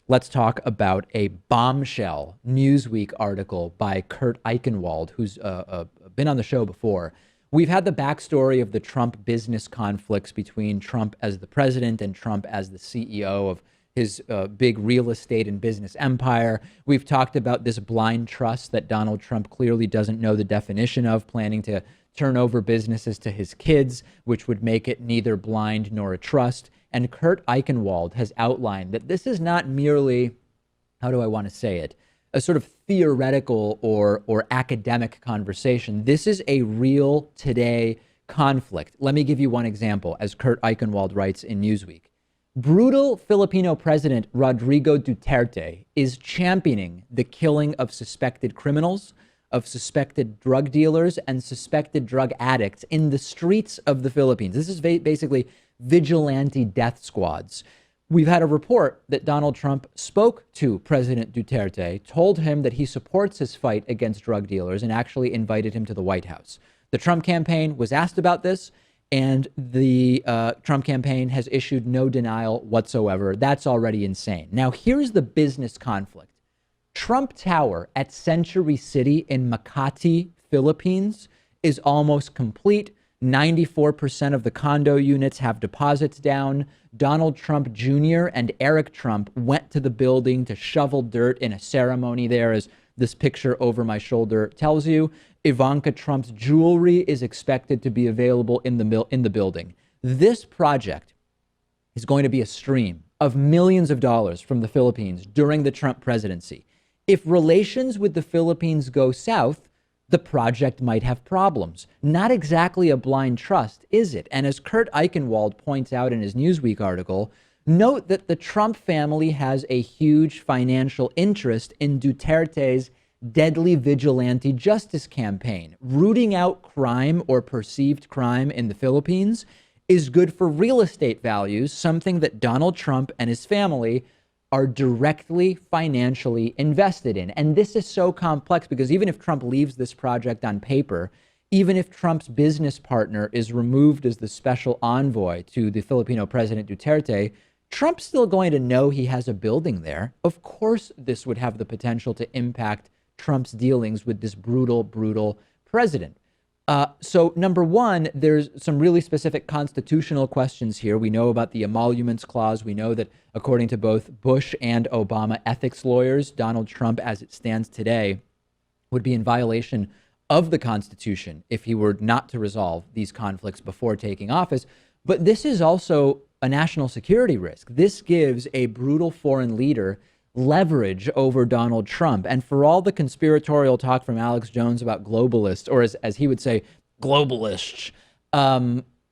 let's talk about a Bombshell Newsweek article by Kurt Eichenwald, who's been on the show before. We've had the backstory of the Trump business conflicts between Trump as the president and Trump as the CEO of his big real estate and business empire. We've talked about this blind trust that Donald Trump clearly doesn't know the definition of, planning to turn over businesses to his kids, which would make it neither blind nor a trust. And Kurt Eichenwald has outlined that this is not merely, how do I want to say it, a sort of theoretical or academic conversation. This is a real today conflict. Let me give you one example, as Kurt Eichenwald writes in Newsweek. Brutal Filipino President Rodrigo Duterte is championing the killing of suspected criminals, of suspected drug dealers, and suspected drug addicts in the streets of the Philippines. This is basically vigilante death squads. We've had a report that Donald Trump spoke to President Duterte, told him that he supports his fight against drug dealers, and actually invited him to the White House. The Trump campaign was asked about this, and the Trump campaign has issued no denial whatsoever. That's already insane. Now, here's the business conflict. Trump Tower at Century City in Makati, Philippines, is almost complete. 94% of the condo units have deposits down. Donald Trump Jr. and Eric Trump went to the building to shovel dirt in a ceremony there, as this picture over my shoulder tells you. Ivanka Trump's jewelry is expected to be available in the building. This project is going to be a stream of millions of dollars from the Philippines during the Trump presidency. If relations with the Philippines go south, the project might have problems. Not exactly a blind trust, is it? And as Kurt Eichenwald points out in his Newsweek article, note that the Trump family has a huge financial interest in Duterte's deadly vigilante justice campaign. Rooting out crime or perceived crime in the Philippines is good for real estate values, something that Donald Trump and his family are directly financially invested in. And this is so complex because even if Trump leaves this project on paper, even if Trump's business partner is removed as the special envoy to the Filipino President Duterte, Trump's still going to know he has a building there. Of course, this would have the potential to impact Trump's dealings with this brutal president. So number one, there's some really specific constitutional questions here. We know about the emoluments clause. We know that according to both Bush and Obama ethics lawyers, Donald Trump, as it stands today, would be in violation of the Constitution if he were not to resolve these conflicts before taking office. But this is also a national security risk. This gives a brutal foreign leader leverage over Donald Trump. And for all the conspiratorial talk from Alex Jones about globalists, or as he would say, globalists,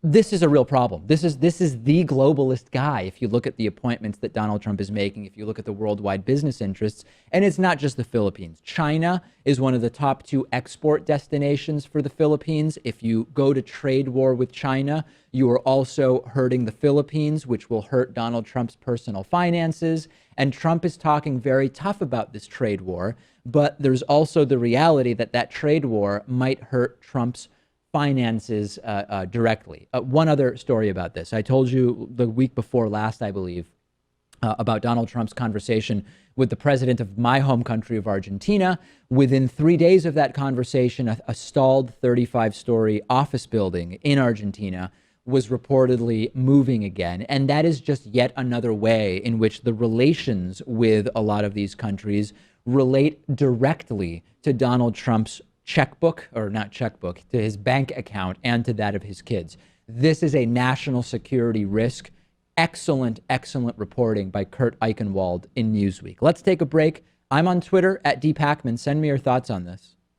this is a real problem. This is the globalist guy. If you look at the appointments that Donald Trump is making, if you look at the worldwide business interests, and it's not just the Philippines. China is one of the top 2 export destinations for the Philippines. If you go to trade war with China, you are also hurting the Philippines, which will hurt Donald Trump's personal finances. And Trump is talking very tough about this trade war, but there's also the reality that that trade war might hurt Trump's finances directly. One other story about this. I told you the week before last, I believe, about Donald Trump's conversation with the president of my home country of Argentina. Within 3 days of that conversation, a stalled 35-story office building in Argentina was reportedly moving again. And that is just yet another way in which the relations with a lot of these countries relate directly to Donald Trump's checkbook, or not checkbook, to his bank account and to that of his kids. This is a national security risk. Excellent reporting by Kurt Eichenwald in Newsweek. Let's take a break. I'm on Twitter at @dpakman. Send me your thoughts on this.